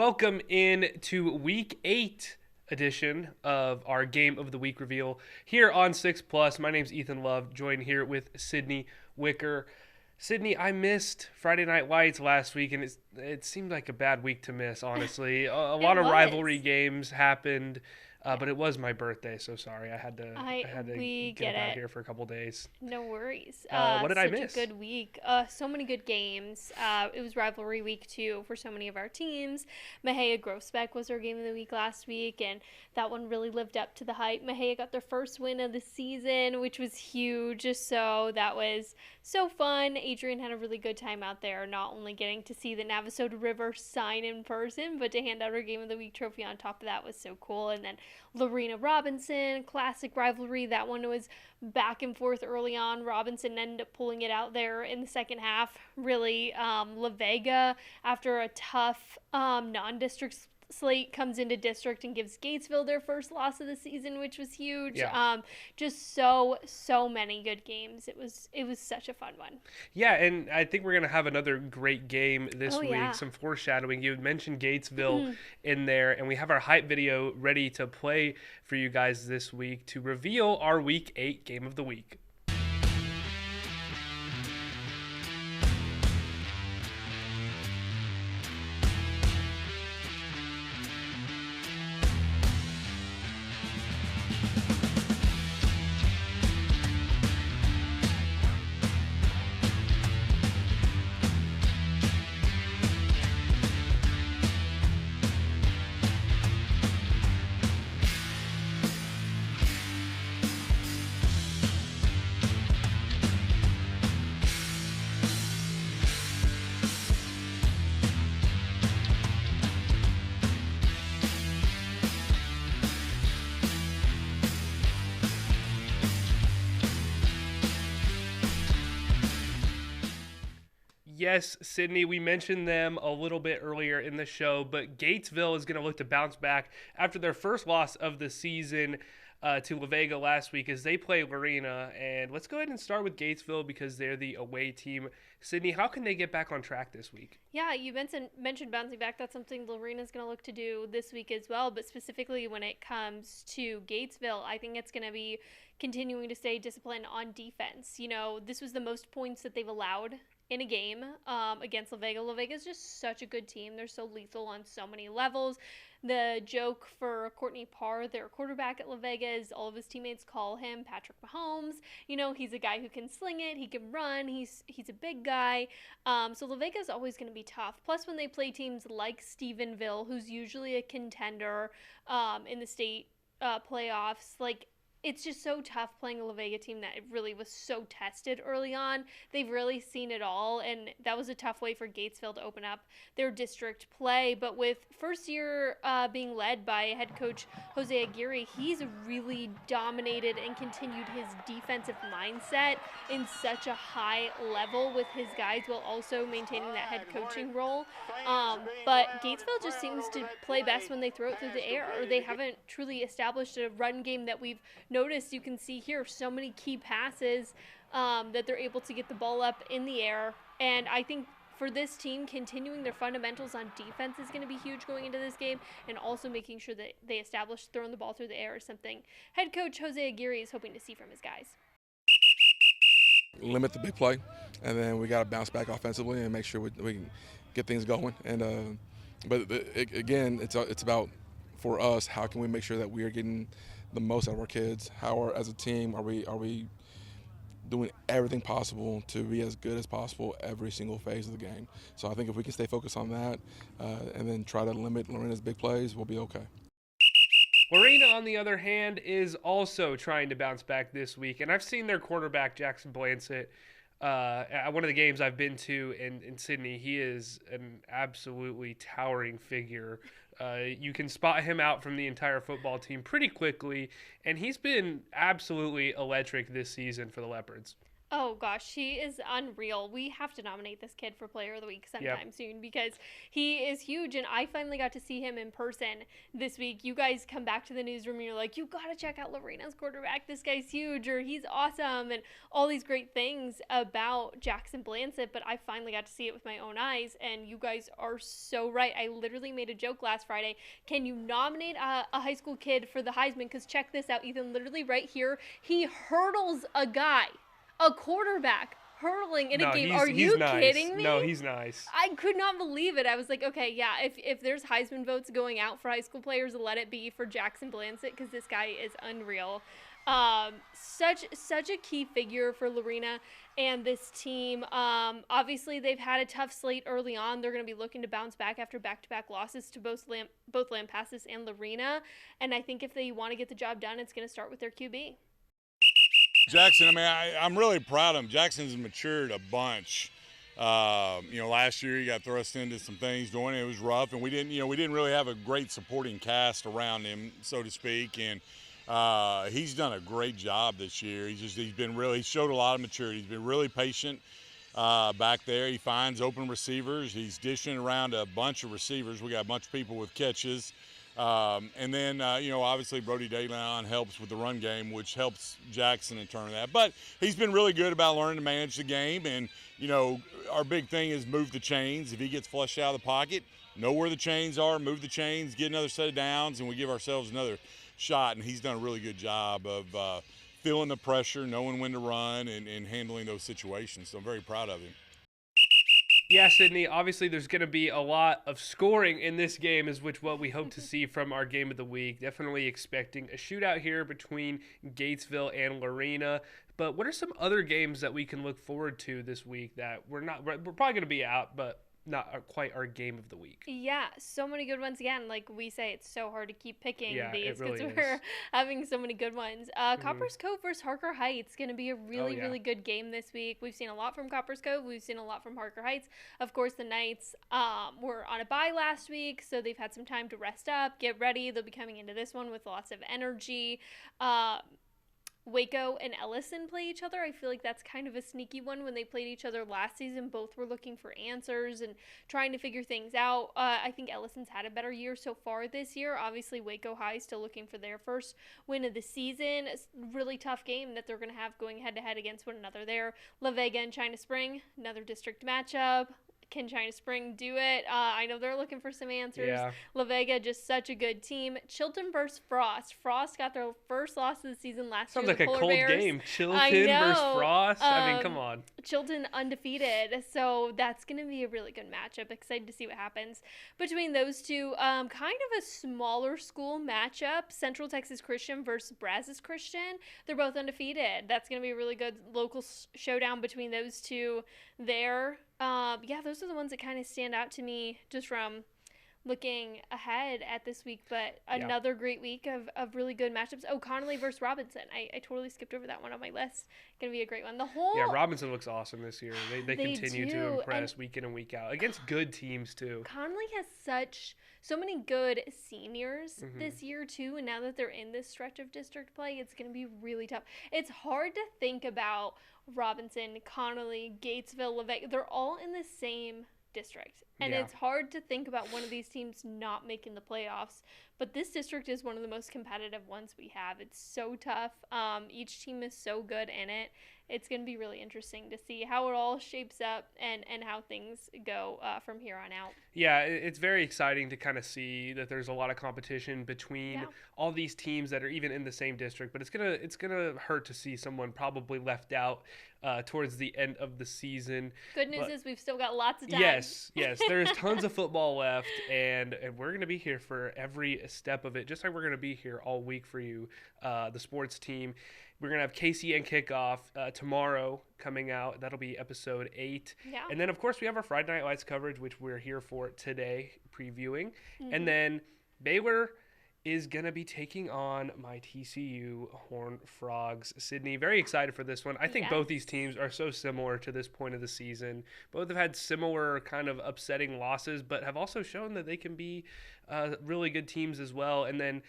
Welcome in to Week 8 edition of our Game of the Week reveal here on 6 Plus. My name's Ethan Love, joined here with Sydney Wicker. Sydney, I missed Friday Night Lights last week, and it seemed like a bad week to miss, honestly. A lot of rivalry games happened, but it was my birthday, so sorry. I had to get up out of here for a couple days. No worries. What did I miss? Such a good week. So many good games. It was rivalry week too for so many of our teams. Mahia Grossbeck was our game of the week last week, and that one really lived up to the hype. Mahia got their first win of the season, which was huge. So that was so fun. Adrian had a really good time out there, not only getting to see the Navasota River sign in person, but to hand out our game of the week trophy on top of that was so cool. And then Lorena Robinson, classic rivalry. That one was back and forth early on. Robinson ended up pulling it out there in the second half. Really, La Vega, after a tough non-district slate, comes into district and gives Gatesville their first loss of the season, which was huge. Yeah. Just so many good games. It was such a fun one. Yeah, and I think we're going to have another great game this week. Yeah. Some foreshadowing. You mentioned Gatesville in there, and we have our hype video ready to play for you guys this week to reveal our Week 8 Game of the Week. Yes, Sydney, we mentioned them a little bit earlier in the show, but Gatesville is going to look to bounce back after their first loss of the season to La Vega last week as they play Lorena. And let's go ahead and start with Gatesville because they're the away team. Sydney, how can they get back on track this week? Yeah, you mentioned bouncing back. That's something Lorena's going to look to do this week as well. But specifically when it comes to Gatesville, I think it's going to be continuing to stay disciplined on defense. You know, this was the most points that they've allowed in a game against La Vega. La Vega is just such a good team. They're so lethal on so many levels. The joke for Courtney Parr, their quarterback at La Vega, is all of his teammates call him Patrick Mahomes. You know, he's a guy who can sling it, he can run, he's a big guy. So La Vega is always going to be tough. Plus, when they play teams like Stephenville, who's usually a contender in the state playoffs, like, it's just so tough playing a La Vega team that it really was so tested early on. They've really seen it all, and that was a tough way for Gatesville to open up their district play. But with first year being led by head coach Jose Aguirre, he's really dominated and continued his defensive mindset in such a high level with his guys while also maintaining that head coaching role. But Gatesville just seems to play best when they throw it through the air, or they haven't truly established a run game that we've noticed. You can see here so many key passes that they're able to get the ball up in the air, and I think for this team, continuing their fundamentals on defense is going to be huge going into this game, and also making sure that they establish throwing the ball through the air is something head coach Jose Aguirre is hoping to see from his guys. Limit the big play, and then we got to bounce back offensively and make sure we can get things going. And again, it's about, for us, how can we make sure that we are getting the most out of our kids? As a team, are we doing everything possible to be as good as possible every single phase of the game? So I think if we can stay focused on that and then try to limit Lorena's big plays, we'll be okay. Lorena, on the other hand, is also trying to bounce back this week, and I've seen their quarterback, Jackson Blansett, at one of the games I've been to in Sydney. He is an absolutely towering figure. You can spot him out from the entire football team pretty quickly, and he's been absolutely electric this season for the Leopards. Oh gosh, he is unreal. We have to nominate this kid for Player of the Week sometime soon because he is huge, and I finally got to see him in person this week. You guys come back to the newsroom and you're like, you gotta check out Lorena's quarterback. This guy's huge, or he's awesome, and all these great things about Jackson Blansett. But I finally got to see it with my own eyes, and you guys are so right. I literally made a joke last Friday. Can you nominate a high school kid for the Heisman? Because check this out, Ethan. Literally right here, he hurdles a guy. A quarterback hurdling in a game. Are you kidding me? No, he's nice. I could not believe it. I was like, okay, yeah, if there's Heisman votes going out for high school players, let it be for Jackson Blansett because this guy is unreal. Such a key figure for Lorena and this team. Obviously, they've had a tough slate early on. They're going to be looking to bounce back after back-to-back losses to both Lampasas and Lorena. And I think if they want to get the job done, it's going to start with their QB. Jackson, I mean, I'm really proud of him. Jackson's matured a bunch. Last year he got thrust into some things doing it. It was rough, and we didn't really have a great supporting cast around him, so to speak. And he's done a great job this year. He showed a lot of maturity. He's been really patient back there. He finds open receivers. He's dishing around a bunch of receivers. We got a bunch of people with catches. And then, obviously Brody Daylon helps with the run game, which helps Jackson in turn of that. But he's been really good about learning to manage the game. And, our big thing is move the chains. If he gets flushed out of the pocket, know where the chains are, move the chains, get another set of downs, and we give ourselves another shot. And he's done a really good job of feeling the pressure, knowing when to run, and handling those situations. So I'm very proud of him. Yeah, Sydney, obviously there's going to be a lot of scoring in this game, is what we hope to see from our game of the week. Definitely expecting a shootout here between Gatesville and Lorena. But what are some other games that we can look forward to this week that we're probably going to be out, but not quite our game of the week? Yeah, so many good ones. Again, like we say, it's so hard to keep picking these because we're having so many good ones. Coppers Cove versus Harker Heights, going to be a really good game this week. We've seen a lot from Coppers Cove. We've seen a lot from Harker Heights. Of course, the Knights were on a bye last week, so they've had some time to rest up, get ready. They'll be coming into this one with lots of energy. Waco and Ellison play each other. I feel like that's kind of a sneaky one. When they played each other last season, both were looking for answers and trying to figure things out. I think Ellison's had a better year so far this year. Obviously, Waco High still looking for their first win of the season. It's a really tough game that they're going to have going head-to-head against one another there. La Vega and China Spring, another district matchup. Can China Spring do it? I know they're looking for some answers. Yeah. La Vega, just such a good team. Chilton versus Frost. Frost got their first loss of the season last year. Sounds like a cold game. Chilton versus Frost. I mean, come on. Chilton undefeated. So that's going to be a really good matchup. Excited to see what happens between those two. Kind of a smaller school matchup. Central Texas Christian versus Brazos Christian. They're both undefeated. That's going to be a really good local showdown between those two there. Those are the ones that kind of stand out to me just from looking ahead at this week. But another great week of really good matchups. Oh, Connolly versus Robinson. I totally skipped over that one on my list. Going to be a great one. Robinson looks awesome this year. They continue to impress week in and week out against good teams too. Connolly has so many good seniors this year too, and now that they're in this stretch of district play, it's going to be really tough. It's hard to think about Robinson, Connolly, Gatesville, La Vega. They're all in the same district, and it's hard to think about one of these teams not making the playoffs. But this district is one of the most competitive ones we have. It's so tough. Each team is so good in it. It's going to be really interesting to see how it all shapes up and how things go from here on out. Yeah, it's very exciting to kind of see that there's a lot of competition between all these teams that are even in the same district. But it's gonna hurt to see someone probably left out towards the end of the season. Good news is we've still got lots of time. Yes, there's tons of football left, and we're going to be here for every step of it, just like we're going to be here all week for you, the sports team. We're going to have KCEN kickoff tomorrow coming out. That'll be episode 8. Yeah. And then, of course, we have our Friday Night Lights coverage, which we're here for today, previewing. And then Baylor is going to be taking on my TCU Horned Frogs. Sydney, very excited for this one. I think both these teams are so similar to this point of the season. Both have had similar kind of upsetting losses, but have also shown that they can be really good teams as well. And then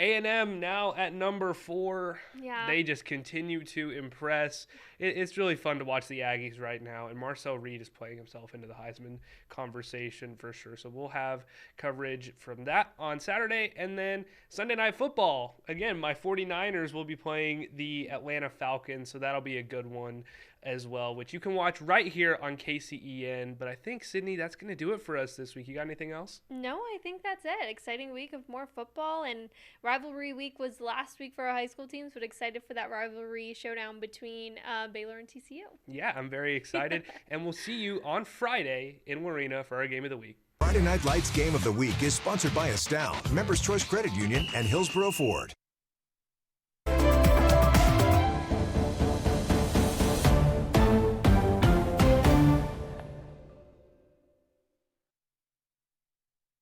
A&M now at number 4. Yeah. They just continue to impress. It's really fun to watch the Aggies right now, and Marcel Reed is playing himself into the Heisman conversation for sure. So we'll have coverage from that on Saturday, and then Sunday Night Football. Again, my 49ers will be playing the Atlanta Falcons, so that'll be a good one as well, which you can watch right here on KCEN. But I think, Sydney, that's going to do it for us this week. You got anything else? No, I think that's it. Exciting week of more football, and rivalry week was last week for our high school teams, but excited for that rivalry showdown between Baylor and TCU. Yeah, I'm very excited, and we'll see you on Friday in Lorena for our Game of the Week. Friday Night Lights Game of the Week is sponsored by Astound, Members Choice Credit Union, and Hillsborough Ford.